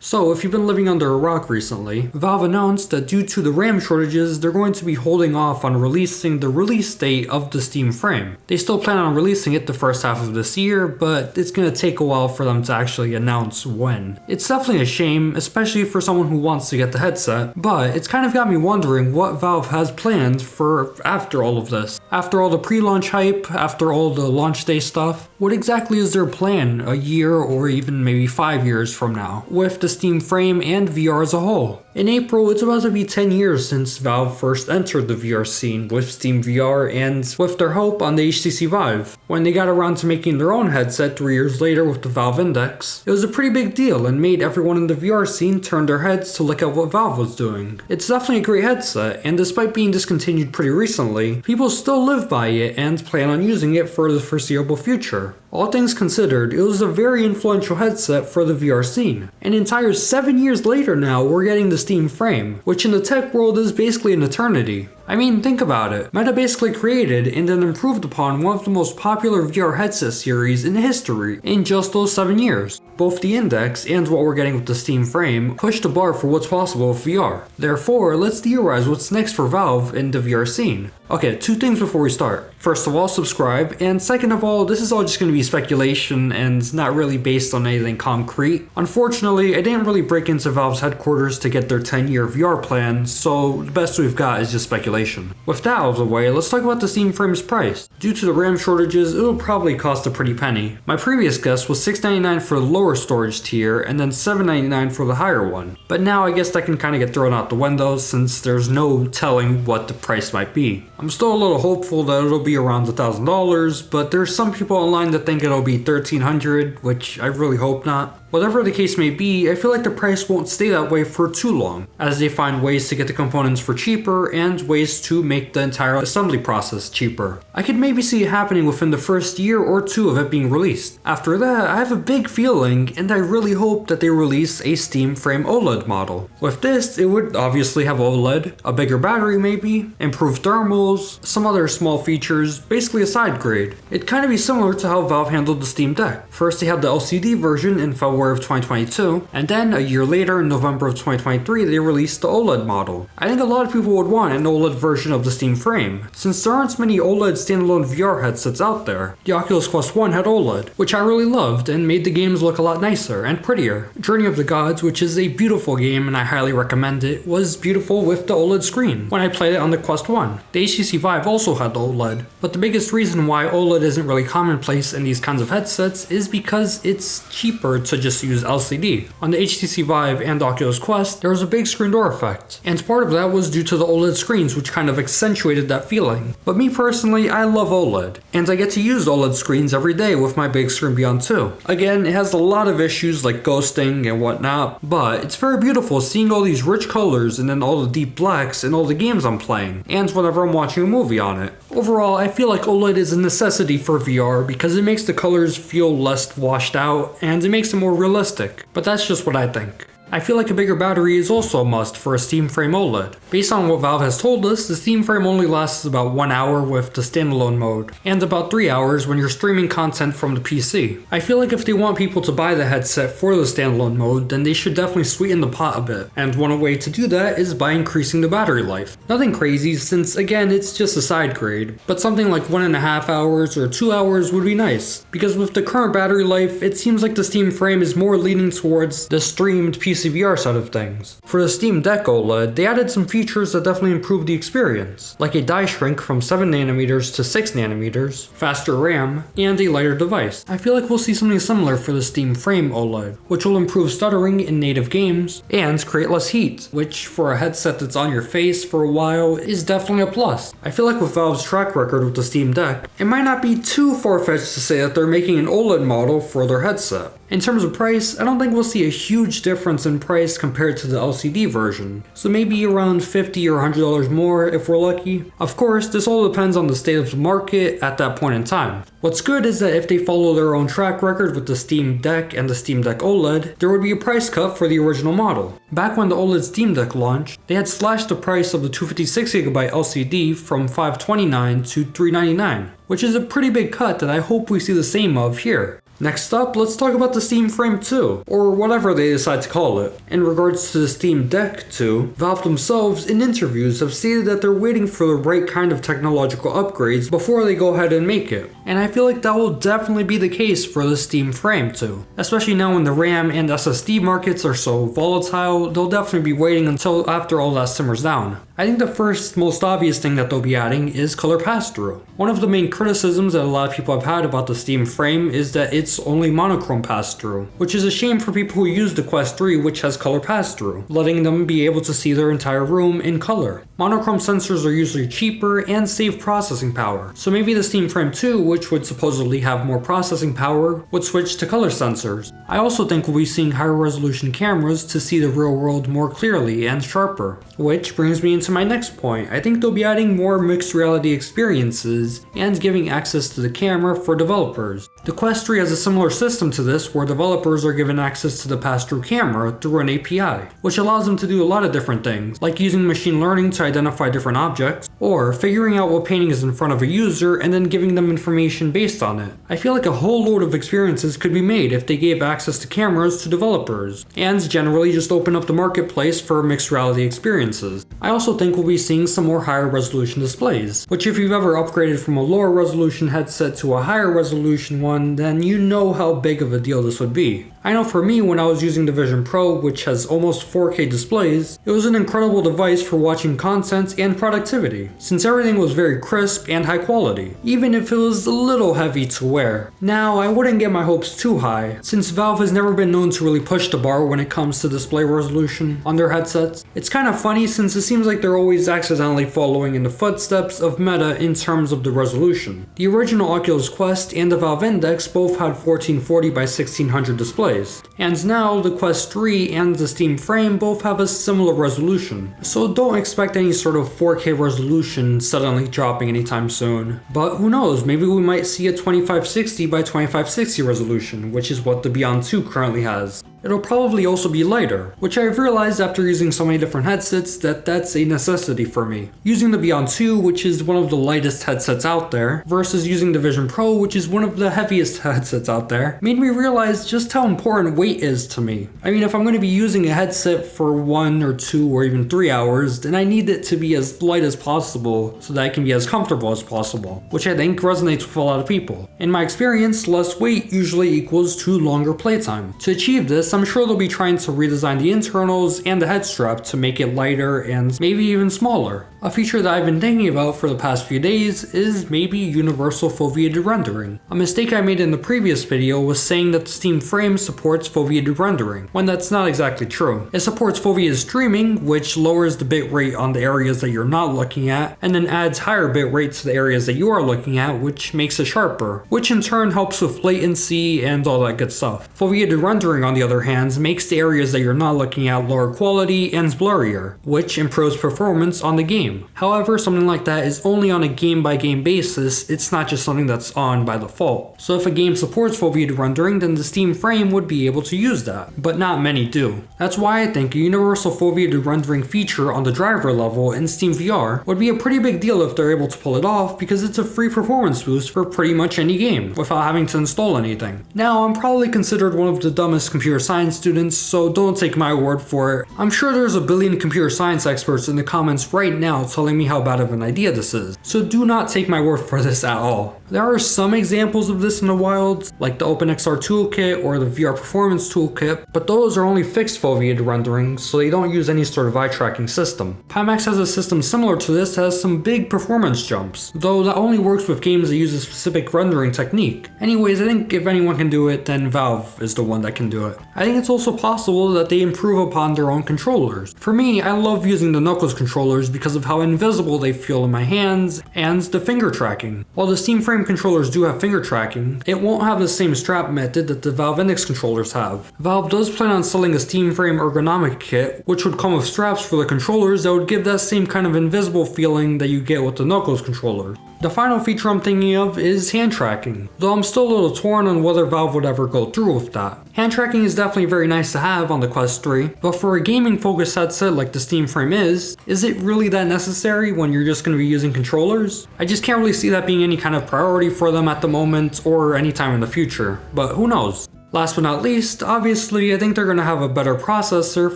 So if you've been living under a rock recently, Valve announced that due to the RAM shortages, they're going to be holding off on releasing the release date of the Steam Frame. They still plan on releasing it the first half of this year, but it's going to take a while for them to actually announce when. It's definitely a shame, especially for someone who wants to get the headset, but it's kind of got me wondering what Valve has planned for after all of this. After all the pre-launch hype, after all the launch day stuff, what exactly is their plan a year or even maybe 5 years from now, with the Steam Frame and VR as a whole? In April, it's about to be 10 years since Valve first entered the VR scene with Steam VR and with their help on the HTC Vive. When they got around to making their own headset 3 years later with the Valve Index, it was a pretty big deal and made everyone in the VR scene turn their heads to look at what Valve was doing. It's definitely a great headset, and despite being discontinued pretty recently, people still live by it and plan on using it for the foreseeable future. All things considered, it was a very influential headset for the VR scene. An entire 7 years later now, we're getting the Steam Frame, which in the tech world is basically an eternity. I mean, think about it. Meta basically created and then improved upon one of the most popular VR headset series in history in just those 7 years. Both the Index and what we're getting with the Steam Frame pushed the bar for what's possible with VR. Therefore, let's theorize what's next for Valve in the VR scene. Okay, 2 things before we start. First of all, subscribe, and second of all, this is all just going to be speculation and not really based on anything concrete. Unfortunately, I didn't really break into Valve's headquarters to get their 10-year VR plan, so the best we've got is just speculation. With that out of the way, let's talk about the Steam Frame's price. Due to the RAM shortages, it'll probably cost a pretty penny. My previous guess was $699 for the lower storage tier and then $799 for the higher one. But now I guess that can kind of get thrown out the window since there's no telling what the price might be. I'm still a little hopeful that it'll be around $1,000, but there's some people online that think it'll be $1,300, which I really hope not. Whatever the case may be, I feel like the price won't stay that way for too long, as they find ways to get the components for cheaper and ways to make the entire assembly process cheaper. I could maybe see it happening within the first year or 2 of it being released. After that, I have a big feeling, and I really hope that they release a Steam Frame OLED model. With this, it would obviously have OLED, a bigger battery maybe, improved thermals, some other small features, basically a side grade. It'd kind of be similar to how Valve handled the Steam Deck. First they had the LCD version in February of 2022, and then a year later in November of 2023 they released the OLED model. I think a lot of people would want an OLED version of the Steam Frame, since there aren't many OLED standalone VR headsets out there. The Oculus Quest 1 had OLED, which I really loved and made the games look a lot nicer and prettier. Journey of the Gods, which is a beautiful game and I highly recommend it, was beautiful with the OLED screen when I played it on the Quest 1. The HTC Vive also had OLED, but the biggest reason why OLED isn't really commonplace in these kinds of headsets is because it's cheaper to just use LCD. On the HTC Vive and Oculus Quest, there was a big screen door effect, and part of that was due to the OLED screens, which kind of accentuated that feeling. But me personally, I love OLED, and I get to use OLED screens every day with my big screen Beyond 2. Again, it has a lot of issues like ghosting and whatnot, but it's very beautiful seeing all these rich colors and then all the deep blacks in all the games I'm playing, and whenever I'm watching a movie on it. Overall, I feel like OLED is a necessity for VR because it makes the colors feel less washed out and it makes them more realistic, but that's just what I think. I feel like a bigger battery is also a must for a Steam Frame OLED. Based on what Valve has told us, the Steam Frame only lasts about 1 hour with the standalone mode, and about 3 hours when you're streaming content from the PC. I feel like if they want people to buy the headset for the standalone mode, then they should definitely sweeten the pot a bit, and one way to do that is by increasing the battery life. Nothing crazy since again it's just a side grade, but something like 1.5 hours or 2 hours would be nice, because with the current battery life, it seems like the Steam Frame is more leaning towards the streamed PC VR side of things. For the Steam Deck OLED, they added some features that definitely improved the experience, like a die shrink from 7nm to 6nm, faster RAM, and a lighter device. I feel like we'll see something similar for the Steam Frame OLED, which will improve stuttering in native games and create less heat, which for a headset that's on your face for a while is definitely a plus. I feel like with Valve's track record with the Steam Deck, it might not be too far-fetched to say that they're making an OLED model for their headset. In terms of price, I don't think we'll see a huge difference in price compared to the LCD version, so maybe around $50 or $100 more if we're lucky. Of course, this all depends on the state of the market at that point in time. What's good is that if they follow their own track record with the Steam Deck and the Steam Deck OLED, there would be a price cut for the original model. Back when the OLED Steam Deck launched, they had slashed the price of the 256GB LCD from $529 to $399, which is a pretty big cut that I hope we see the same of here. Next up, let's talk about the Steam Frame 2, or whatever they decide to call it. In regards to the Steam Deck 2, Valve themselves in interviews have stated that they're waiting for the right kind of technological upgrades before they go ahead and make it. And I feel like that will definitely be the case for the Steam Frame 2. Especially now when the RAM and SSD markets are so volatile, they'll definitely be waiting until after all that simmers down. I think the first most obvious thing that they'll be adding is color pass-through. One of the main criticisms that a lot of people have had about the Steam Frame is that it's only monochrome pass-through, which is a shame for people who use the Quest 3, which has color pass-through, letting them be able to see their entire room in color. Monochrome sensors are usually cheaper and save processing power, so maybe the Steam Frame 2, which would supposedly have more processing power, would switch to color sensors. I also think we'll be seeing higher resolution cameras to see the real world more clearly and sharper. Which brings me into my next point. I think they'll be adding more mixed reality experiences and giving access to the camera for developers. The Quest 3 has a similar system to this where developers are given access to the pass-through camera through an API, which allows them to do a lot of different things, like using machine learning to identify different objects, or figuring out what painting is in front of a user and then giving them information based on it. I feel like a whole load of experiences could be made if they gave access to cameras to developers, and generally just open up the marketplace for mixed reality experiences. I also think we'll be seeing some more higher resolution displays, which if you've ever upgraded from a lower resolution headset to a higher resolution one, then you know how big of a deal this would be. I know for me, when I was using the Vision Pro, which has almost 4K displays, it was an incredible device for watching content and productivity, since everything was very crisp and high quality, even if it was a little heavy to wear. Now, I wouldn't get my hopes too high, since Valve has never been known to really push the bar when it comes to display resolution on their headsets. It's kind of funny since it seems like they're always accidentally following in the footsteps of Meta in terms of the resolution. The original Oculus Quest and the Valve Index both had 1440 by 1600 displays. And now the Quest 3 and the Steam Frame both have a similar resolution, so don't expect any sort of 4K resolution suddenly dropping anytime soon. But who knows, maybe we might see a 2560 by 2560 resolution, which is what the Beyond 2 currently has. It'll probably also be lighter, which I've realized after using so many different headsets that that's a necessity for me. Using the Beyond 2, which is one of the lightest headsets out there, versus using the Vision Pro, which is one of the heaviest headsets out there, made me realize just how important weight is to me. I mean, if I'm going to be using a headset for 1 or 2 or even 3 hours, then I need it to be as light as possible so that I can be as comfortable as possible, which I think resonates with a lot of people. In my experience, less weight usually equals to longer playtime. To achieve this, I'm sure they'll be trying to redesign the internals and the head strap to make it lighter and maybe even smaller. A feature that I've been thinking about for the past few days is maybe universal foveated rendering. A mistake I made in the previous video was saying that the Steam Frame supports foveated rendering, when that's not exactly true. It supports foveated streaming, which lowers the bitrate on the areas that you're not looking at, and then adds higher bitrate to the areas that you are looking at, which makes it sharper, which in turn helps with latency and all that good stuff. Foveated rendering, on the other hand, makes the areas that you're not looking at lower quality and blurrier, which improves performance on the game. However, something like that is only on a game-by-game basis, it's not just something that's on by default. So if a game supports foveated rendering, then the Steam Frame would be able to use that, but not many do. That's why I think a universal foveated rendering feature on the driver level in Steam VR would be a pretty big deal if they're able to pull it off, because it's a free performance boost for pretty much any game, without having to install anything. Now, I'm probably considered one of the dumbest computer science students, so don't take my word for it. I'm sure there's a billion computer science experts in the comments right now telling me how bad of an idea this is, so do not take my word for this at all. There are some examples of this in the wild, like the OpenXR toolkit or the VR Performance toolkit, but those are only fixed foveated rendering, so they don't use any sort of eye tracking system. Pimax has a system similar to this that has some big performance jumps, though that only works with games that use a specific rendering technique. Anyways, I think if anyone can do it, then Valve is the one that can do it. I think it's also possible that they improve upon their own controllers. For me, I love using the Knuckles controllers because of how invisible they feel in my hands and the finger tracking. While the Steam Frame controllers do have finger tracking, it won't have the same strap method that the Valve Index controllers have. Valve does plan on selling a Steam Frame ergonomic kit, which would come with straps for the controllers that would give that same kind of invisible feeling that you get with the Knuckles controller. The final feature I'm thinking of is hand tracking, though I'm still a little torn on whether Valve would ever go through with that. Hand tracking is definitely very nice to have on the Quest 3, but for a gaming focused headset like the Steam Frame is it really that necessary when you're just going to be using controllers? I just can't really see that being any kind of priority for them at the moment or anytime in the future, but who knows? Last but not least, obviously I think they're going to have a better processor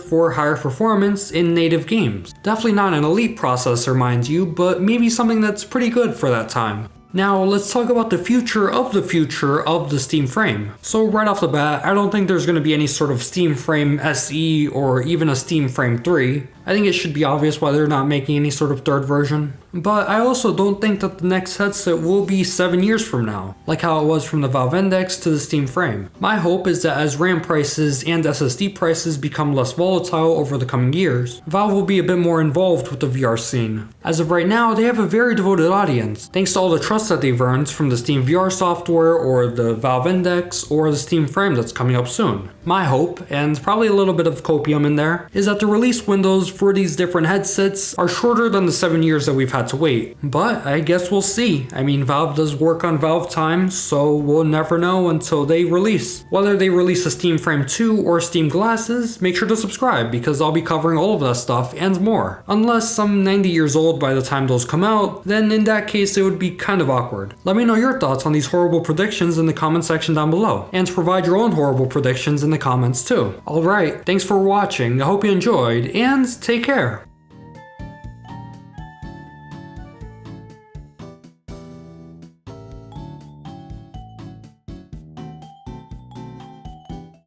for higher performance in native games. Definitely not an elite processor, mind you, but maybe something that's pretty good for that time. Now let's talk about the future of the Steam Frame. So right off the bat, I don't think there's going to be any sort of Steam Frame SE or even a Steam Frame 3. I think it should be obvious why they're not making any sort of third version. But I also don't think that the next headset will be 7 years from now, like how it was from the Valve Index to the Steam Frame. My hope is that as RAM prices and SSD prices become less volatile over the coming years, Valve will be a bit more involved with the VR scene. As of right now, they have a very devoted audience, thanks to all the trust that they've earned from the Steam VR software or the Valve Index or the Steam Frame that's coming up soon. My hope, and probably a little bit of copium in there, is that the release windows for these different headsets are shorter than the 7 years that we've had to wait. But I guess we'll see. I mean, Valve does work on Valve time, so we'll never know until they release. Whether they release a Steam Frame 2 or Steam Glasses, make sure to subscribe because I'll be covering all of that stuff and more. Unless I'm 90 years old by the time those come out, then in that case it would be kind of awkward. Let me know your thoughts on these horrible predictions in the comment section down below, and provide your own horrible predictions in the comments too. Alright, thanks for watching, I hope you enjoyed, and take care!